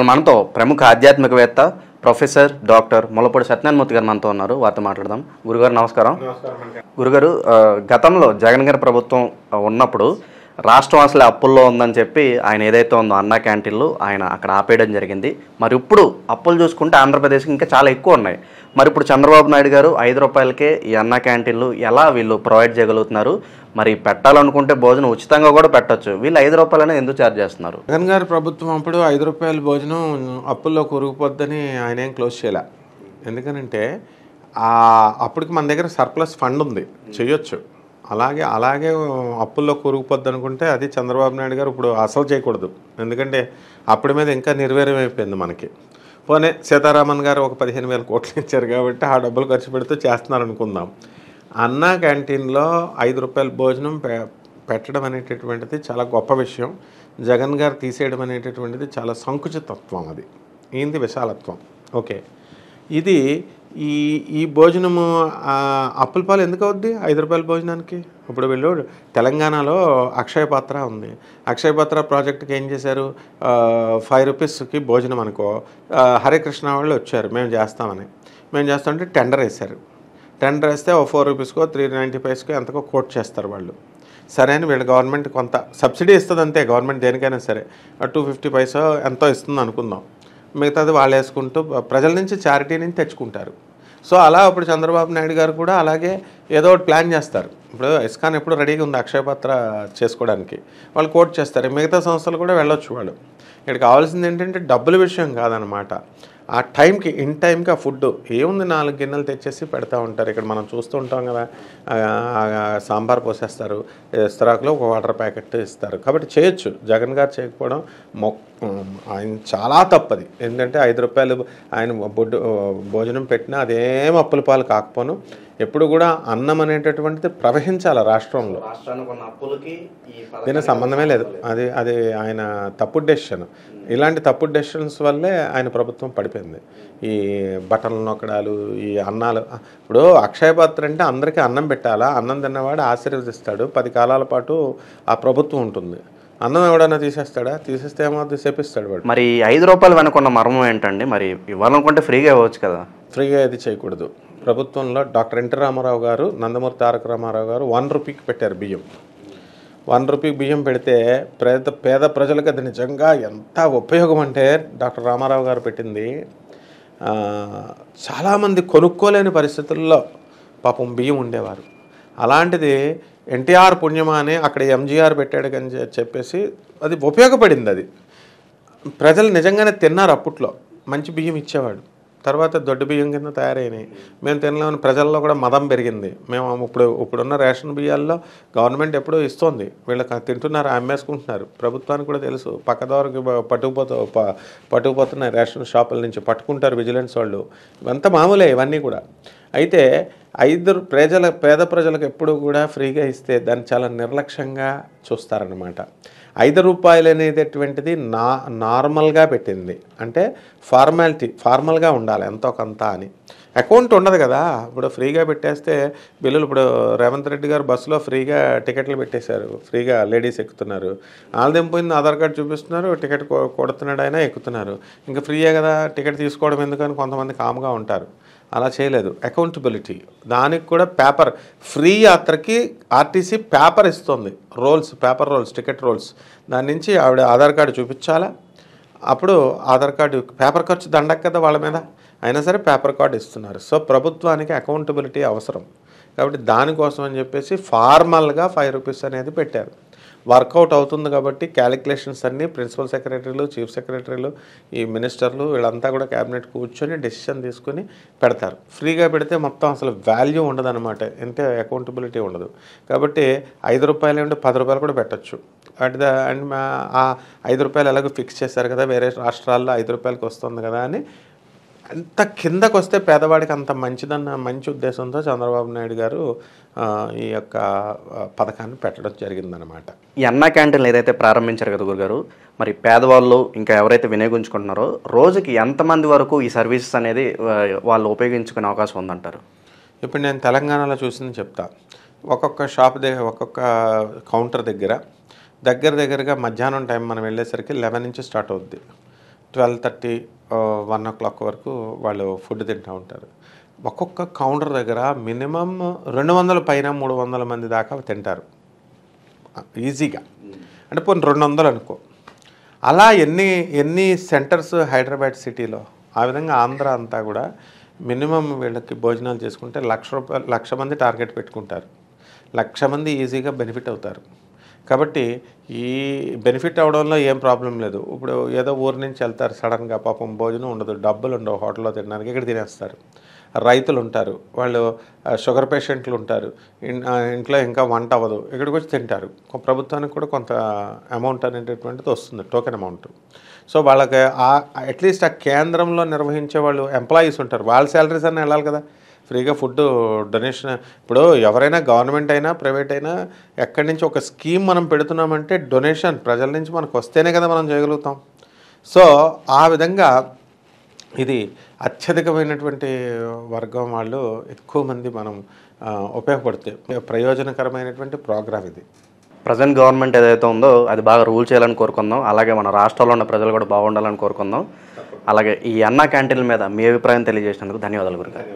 ఇప్పుడు మనతో ప్రముఖ ఆధ్యాత్మికవేత్త ప్రొఫెసర్ డాక్టర్ ముల్లపూడి సత్యనారాయణమూర్తి గారు మనతో ఉన్నారు. వారితో మాట్లాడదాం. గురుగారు నమస్కారం. గురుగారు, గతంలో జగన్ గారి ప్రభుత్వం ఉన్నప్పుడు రాష్ట్రం అసలు అప్పుల్లో ఉందని చెప్పి ఆయన ఏదైతే ఉందో అన్నా క్యాంటీన్లు ఆయన అక్కడ ఆపేయడం జరిగింది. మరి ఇప్పుడు అప్పులు చూసుకుంటే ఆంధ్రప్రదేశ్కి ఇంకా చాలా ఎక్కువ ఉన్నాయి. మరి ఇప్పుడు చంద్రబాబు నాయుడు గారు 5 రూపాయలకే ఈ అన్నా క్యాంటీన్లు ఎలా వీళ్ళు ప్రొవైడ్ చేయగలుగుతున్నారు? మరి పెట్టాలనుకుంటే భోజనం ఉచితంగా కూడా పెట్టచ్చు, వీళ్ళు 5 రూపాయలనే ఎందుకు ఛార్జ్ చేస్తున్నారు? జగన్ గారి ప్రభుత్వం అప్పుడు 5 రూపాయల భోజనం అప్పుల్లో కూరుకుపోద్దని ఆయన ఏం క్లోజ్ చేయలే. ఎందుకనంటే అప్పటికి మన దగ్గర సర్ప్లస్ ఫండ్ ఉంది, చేయొచ్చు. అలాగే అప్పుల్లో కూరుకుపోద్ది అనుకుంటే అది చంద్రబాబు నాయుడు గారు ఇప్పుడు అసలు చేయకూడదు. ఎందుకంటే అప్పటి మీద ఇంకా నిర్వీర్యం అయిపోయింది మనకి. పోనీ సీతారామన్ గారు ఒక 15,000 కోట్లు ఇచ్చారు కాబట్టి ఆ డబ్బులు ఖర్చు పెడుతూ చేస్తున్నారు అనుకుందాం. అన్నా క్యాంటీన్లో 5 రూపాయల భోజనం పెట్టడం అనేటటువంటిది చాలా గొప్ప విషయం. జగన్ గారు తీసేయడం అనేటటువంటిది చాలా సంకుచితత్వం, అది ఏంది విశాలత్వం. ఓకే, ఇది ఈ భోజనము అప్పుల పాలు ఎందుకు అవుద్ది 5 రూపాయల భోజనానికి? ఇప్పుడు వీళ్ళు తెలంగాణలో అక్షయ పాత్ర ఉంది. అక్షయ పాత్ర ప్రాజెక్టుకి ఏం చేశారు, 5 రూపీస్కి భోజనం అనుకో. హరికృష్ణ వాళ్ళు వచ్చారు, మేము చేస్తామంటే టెండర్ వేశారు. టెండర్ వేస్తే 4 రూపీస్కో 395కో ఎంతకో కోట్ చేస్తారు వాళ్ళు. సరే అని వీళ్ళు గవర్నమెంట్ కొంత సబ్సిడీ ఇస్తుంది అంతే. గవర్నమెంట్ దేనికైనా సరే 250 పైసా ఎంతో ఇస్తుంది అనుకుందాం. మిగతాది వాళ్ళు వేసుకుంటూ ప్రజల నుంచి చారిటీ నుంచి తెచ్చుకుంటారు. సో అలా ఇప్పుడు చంద్రబాబు నాయుడు గారు కూడా అలాగే ఏదో ఒకటి ప్లాన్ చేస్తారు. ఇప్పుడు ఇస్కాన్ ఎప్పుడు రెడీగా ఉంది అక్షయపాత్ర చేసుకోవడానికి, వాళ్ళు కోట్ చేస్తారు. మిగతా సంస్థలు కూడా వెళ్ళొచ్చు. వాళ్ళు ఇక్కడ కావాల్సింది ఏంటంటే డబ్బుల విషయం కాదనమాట. ఆ టైంకి ఇన్ టైంకి ఆ ఫుడ్ ఏముంది, 4 గిన్నెలు తెచ్చేసి పెడతా ఉంటారు. ఇక్కడ మనం చూస్తూ ఉంటాం కదా, సాంబార్ పోసేస్తారు, ఇస్తరాకులో ఒక వాటర్ ప్యాకెట్ ఇస్తారు. కాబట్టి చేయొచ్చు. జగన్ గారు చేయకపోవడం ఆయన చాలా తప్పది. ఏంటంటే 5 రూపాయలు ఆయన భోజనం పెట్టినా అదేం అప్పుల పాలు కాకపోను. ఎప్పుడు కూడా అన్నం అనేటటువంటిది ప్రవహించాలి రాష్ట్రంలో. దీనికి సంబంధమే లేదు. అది ఆయన తప్పుడు డెసిషన్. ఇలాంటి తప్పుడు డెసిషన్స్ వల్లే ఆయన ప్రభుత్వం పడిపోయింది. ఈ బట్టలు నొక్కడాలు, ఈ అన్నాలు. ఇప్పుడు అక్షయ పాత్ర అంటే అందరికీ అన్నం పెట్టాలా, అన్నం తిన్నవాడు ఆశీర్వదిస్తాడు, 10 కాలాల పాటు ఆ ప్రభుత్వం ఉంటుంది. అన్నం ఎవడన్నా తీసేస్తాడా? తీసేస్తే ఏమవుతుంది, చేపిస్తాడు వాడు. మరి 5 రూపాయలు వెనుకున్న మర్మం ఏంటండి? మరి ఇవ్వాలనుకుంటే ఫ్రీగా ఇవ్వచ్చు కదా. ఫ్రీగా ఇది చేయకూడదు. ప్రభుత్వంలో డాక్టర్ ఎన్టీ రామారావు గారు, నందమూరి తారక రామారావు గారు 1 రూపీకి పెట్టారు బియ్యం. 1 రూపీకి బియ్యం పెడితే పేద ప్రజలకు అది నిజంగా ఎంత ఉపయోగం అంటే డాక్టర్ రామారావు గారు పెట్టింది. చాలామంది కొనుక్కోలేని పరిస్థితుల్లో పాపం బియ్యం ఉండేవారు. అలాంటిది ఎన్టీఆర్ పుణ్యమా అని అక్కడ ఎంజీఆర్ పెట్టాడు అని చెప్పేసి అది ఉపయోగపడింది. అది ప్రజలు నిజంగానే తిన్నారు. అప్పట్లో మంచి బియ్యం ఇచ్చేవాడు. తర్వాత దొడ్డు బియ్యం కింద తయారైనాయి. మేము తినలేమని ప్రజల్లో కూడా మదం పెరిగింది. మేము ఇప్పుడున్న రేషన్ బియ్యాల్లో గవర్నమెంట్ ఎప్పుడూ ఇస్తోంది, వీళ్ళకి తింటున్నారు, అమ్మేసుకుంటున్నారు. ప్రభుత్వానికి కూడా తెలుసు. పక్కదోరకి పట్టుకుపోతున్నాయి రేషన్ షాపుల నుంచి, పట్టుకుంటారు విజిలెన్స్ వాళ్ళు. ఇవంతా మామూలే ఇవన్నీ కూడా. అయితే పేద ప్రజలకు ఎప్పుడు కూడా ఫ్రీగా ఇస్తే దాన్ని చాలా నిర్లక్ష్యంగా చూస్తారనమాట. 5 రూపాయలు అనేటటువంటిది నార్మల్గా పెట్టింది. అంటే ఫార్మల్గా ఉండాలి ఎంతో కొంత అని. అకౌంట్ ఉండదు కదా. ఇప్పుడు ఫ్రీగా పెట్టేస్తే బిల్లులు, ఇప్పుడు రేవంత్ రెడ్డి గారు బస్సులో ఫ్రీగా టికెట్లు పెట్టేశారు, ఫ్రీగా లేడీస్ ఎక్కుతున్నారు. వాళ్ళదేం పోయింది, ఆధార్ కార్డు చూపిస్తున్నారు, టికెట్ కొడుతున్నాడు, అయినా ఎక్కుతున్నారు. ఇంకా ఫ్రీయే కదా, టికెట్ తీసుకోవడం ఎందుకని కొంతమంది కామ్గా ఉంటారు. అలా చేయలేదు. అకౌంటబిలిటీ దానికి కూడా పేపర్ ఫ్రీ యాత్రకి ఆర్టీసీ పేపర్ ఇస్తుంది, పేపర్ రోల్స్, టికెట్ రోల్స్. దాని నుంచి ఆవిడ ఆధార్ కార్డు చూపించాలా. అప్పుడు ఆధార్ కార్డు పేపర్ ఖర్చు దండక కదా వాళ్ళ మీద, అయినా సరే పేపర్ కార్డు ఇస్తున్నారు. సో ప్రభుత్వానికి అకౌంటబిలిటీ అవసరం. కాబట్టి దానికోసం అని చెప్పేసి ఫార్మల్గా 5 రూపీస్ అనేది పెట్టారు. వర్కౌట్ అవుతుంది కాబట్టి క్యాలిక్యులేషన్స్ అన్నీ ప్రిన్సిపల్ సెక్రటరీలు, చీఫ్ సెక్రటరీలు, ఈ మినిస్టర్లు వీళ్ళంతా కూడా క్యాబినెట్ కూర్చొని డెసిషన్ తీసుకుని పెడతారు. ఫ్రీగా పెడితే మొత్తం అసలు వాల్యూ ఉండదు అనమాట, అంటే అకౌంటబిలిటీ ఉండదు. కాబట్టి 5 రూపాయలు ఏమంటే 10 రూపాయలు కూడా పెట్టచ్చు. అండ్ ఆ 5 రూపాయలు ఎలాగో ఫిక్స్ చేశారు కదా, వేరే రాష్ట్రాల్లో 5 రూపాయలకి వస్తుంది కదా అని అంత కిందకు వస్తే పేదవాడికి అంత మంచి ఉద్దేశంతో చంద్రబాబు నాయుడు గారు ఈ యొక్క పథకాన్ని పెట్టడం జరిగిందనమాట. ఈ అన్నా క్యాంటీన్లు ఏదైతే ప్రారంభించారు కదా గురుగారు, మరి పేదవాళ్ళు ఇంకా ఎవరైతే వినియోగించుకుంటున్నారో రోజుకి ఎంతమంది వరకు ఈ సర్వీసెస్ అనేది వాళ్ళు ఉపయోగించుకునే అవకాశం ఉందంటారు? ఇప్పుడు నేను తెలంగాణలో చూసింది చెప్తా. ఒక్కొక్క షాప్ దగ్గర, ఒక్కొక్క కౌంటర్ దగ్గరగా మధ్యాహ్నం టైం మనం వెళ్ళేసరికి 11 నుంచి స్టార్ట్ అవుద్ది. 12:30 1 o'clock వరకు వాళ్ళు ఫుడ్ తింటూ ఉంటారు. ఒక్కొక్క కౌంటర్ దగ్గర మినిమం 200 పైన 300 మంది దాకా తింటారు ఈజీగా. అంటే పోనీ 200 అనుకో. అలా ఎన్ని సెంటర్స్ హైదరాబాద్ సిటీలో. ఆ విధంగా ఆంధ్ర అంతా కూడా మినిమం వీళ్ళకి భోజనాలు చేసుకుంటే 1,00,000 మంది టార్గెట్ పెట్టుకుంటారు. 1,00,000 మంది ఈజీగా బెనిఫిట్ అవుతారు. కాబట్టి ఈ బెనిఫిట్ అవడంలో ఏం ప్రాబ్లం లేదు. ఇప్పుడు ఏదో ఊరి నుంచి వెళ్తారు సడన్గా, పాపం భోజనం ఉండదు, డబ్బులు ఉండవు హోటల్లో తినడానికి, ఇక్కడ తినేస్తారు. రైతులు ఉంటారు, వాళ్ళు షుగర్ పేషెంట్లు ఉంటారు, ఇంట్లో ఇంకా వంట అవ్వదు, ఇక్కడికి వచ్చి తింటారు. ప్రభుత్వానికి కూడా కొంత అమౌంట్ అనేటటువంటిది వస్తుంది, టోకెన్ అమౌంట్. సో వాళ్ళకి అట్లీస్ట్ ఆ కేంద్రంలో నిర్వహించే వాళ్ళు ఎంప్లాయీస్ ఉంటారు, వాళ్ళ శాలరీస్ అన్నీ వెళ్ళాలి కదా. ఫ్రీగా ఫుడ్ డొనేషన్, ఇప్పుడు ఎవరైనా గవర్నమెంట్ అయినా ప్రైవేట్ అయినా ఎక్కడి నుంచి ఒక స్కీమ్ మనం పెడుతున్నామంటే డొనేషన్ ప్రజల నుంచి మనకు వస్తేనే కదా మనం చేయగలుగుతాం. సో ఆ విధంగా ఇది అత్యధికమైనటువంటి వర్గం వాళ్ళు ఎక్కువ మంది మనం ఉపయోగపడితే ప్రయోజనకరమైనటువంటి ప్రోగ్రామ్ ఇది. ప్రజెంట్ గవర్నమెంట్ ఏదైతే ఉందో అది బాగా రూల్ చేయాలని కోరుకుందాం. అలాగే మన రాష్ట్రంలో ఉన్న ప్రజలు కూడా బాగుండాలని కోరుకుందాం. అలాగే ఈ అన్నా క్యాంటీన్ల మీద మీ అభిప్రాయం తెలియజేసినందుకు ధన్యవాదాలు గురుగారు.